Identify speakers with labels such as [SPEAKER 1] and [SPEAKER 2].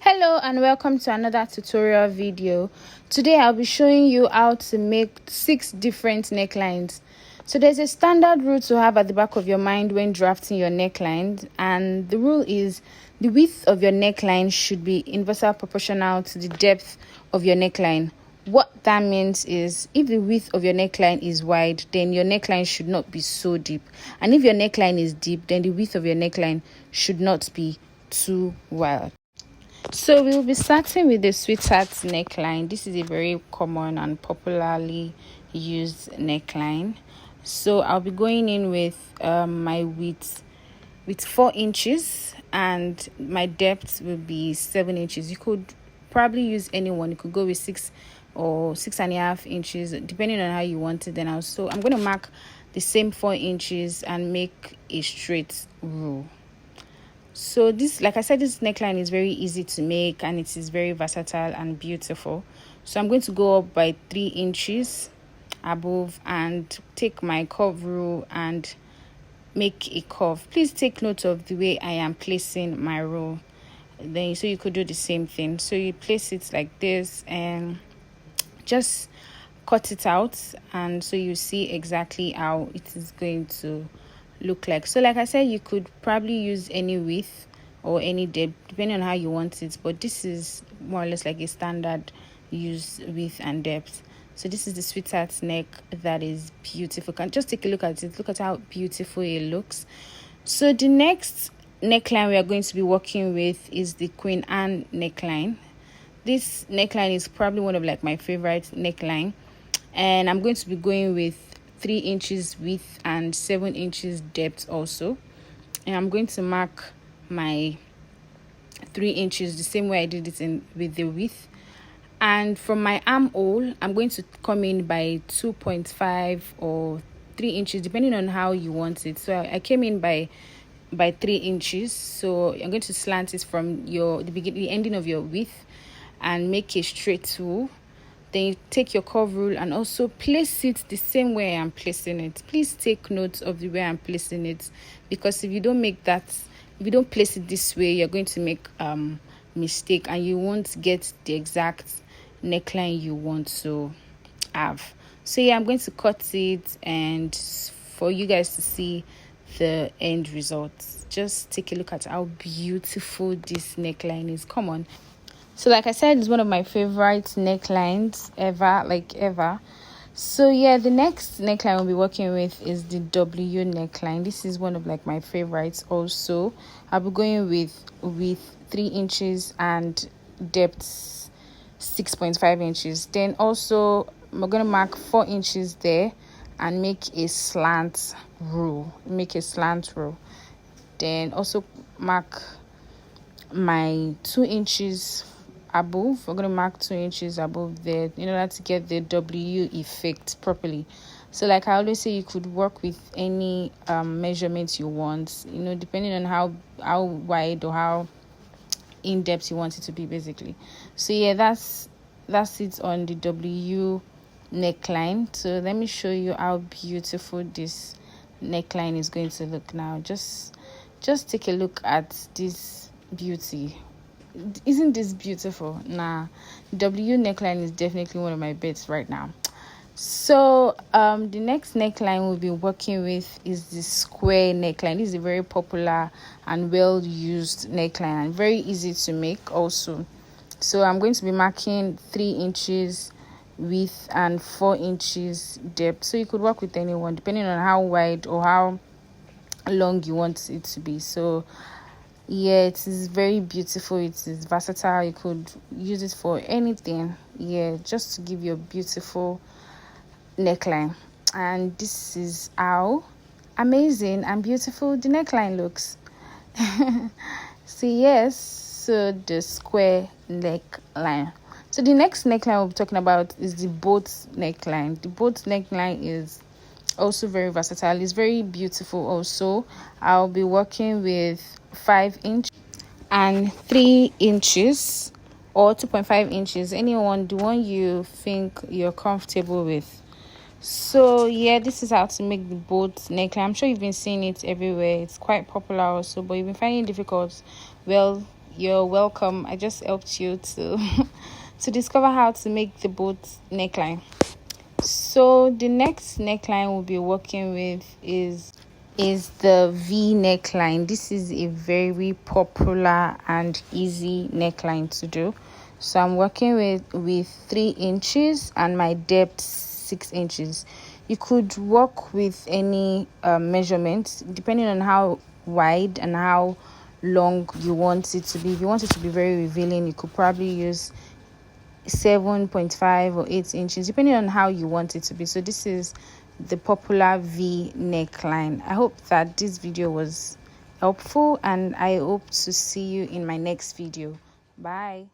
[SPEAKER 1] Hello and welcome to another tutorial video. Today I'll be showing you how to make 6 different necklines. So there's a standard rule to have at the back of your mind when drafting your neckline, and the rule is the width of your neckline should be inversely proportional to the depth of your neckline. What that means is if the width of your neckline is wide, then your neckline should not be so deep, and if your neckline is deep, then the width of your neckline should not be too wide. So we'll be starting with the sweetheart neckline. This is a very common and popularly used neckline. So I'll be going in with my width with 4 inches, and my depth will be 7 inches. You could probably use anyone. You could go with 6 or 6.5 inches, depending on how you want it. Then I'm going to mark the same 4 inches and make a straight row. So this, like I said, this neckline is very easy to make and it is very versatile and beautiful. So I'm going to go up by 3 inches above and take my curve rule and make a curve. Please take note of the way I am placing my rule. Then so you could do the same thing. So you place it like this and just cut it out, and so you see exactly how it is going to look like. So like I said, you could probably use any width or any depth depending on how you want it, but this is more or less like a standard use width and depth. So this is the sweetheart neck that is beautiful. Can just take a look at it. Look at how beautiful it looks. So the next neckline we are going to be working with is the Queen Anne neckline. This neckline is probably one of like my favorite neckline, and I'm going to be going with 3 inches width and 7 inches depth also. And I'm going to mark my 3 inches the same way I did it with the width. And from my armhole, I'm going to come in by 2.5 or 3 inches depending on how you want it. So I came in by 3 inches. So I'm going to slant it from the ending of your width and make a straight row. Then you take your curve rule and also place it the same way I'm placing it. Please take note of the way I'm placing it, because if you don't place it this way, you're going to make mistake and you won't get the exact neckline you want to have. So yeah, I'm going to cut it and for you guys to see the end result. Just take a look at how beautiful this neckline is. Come on. So like I said, it's one of my favorite necklines ever. So yeah, the next neckline we'll be working with is the W neckline. This is one of like my favorites also. I'll be going with 3 inches and depth 6.5 inches. Then also I'm going to mark 4 inches there and make a slant row. Then also mark my 2 inches above. We're going to mark 2 inches above there in order to get the W effect properly. So like I always say, you could work with any measurements you want, depending on how wide or how in depth you want it to be, basically. So yeah, that's it on the W neckline. So let me show you how beautiful this neckline is going to look now. Just take a look at this beauty. Isn't this beautiful? W neckline is definitely one of my bets right now. So the next neckline we'll be working with is the square neckline. This is a very popular and well used neckline and very easy to make also. So I'm going to be marking 3 inches width and 4 inches depth. So you could work with anyone depending on how wide or how long you want it to be. So yeah, it is very beautiful. It is versatile. You could use it for anything. Yeah, just to give you a beautiful neckline. And this is how amazing and beautiful the neckline looks. So yes, so the square neckline. So the next neckline we'll be talking about is the boat neckline. The boat neckline is also very versatile. It's very beautiful also. I'll be working with 5 inch and 3 inches or 2.5 inches, the one you think you're comfortable with. So yeah, this is how to make the boat neckline. I'm sure you've been seeing it everywhere. It's quite popular also, but you've been finding it difficult. Well, you're welcome. I just helped you to to discover how to make the boat neckline. So the next neckline we'll be working with is the V neckline. This is a very popular and easy neckline to do. So I'm working with 3 inches and my depth 6 inches. You could work with any measurements depending on how wide and how long you want it to be. If you want it to be very revealing, you could probably use 7.5 or 8 inches depending on how you want it to be. So this is the popular V neckline. I hope that this video was helpful, and I hope to see you in my next video. Bye.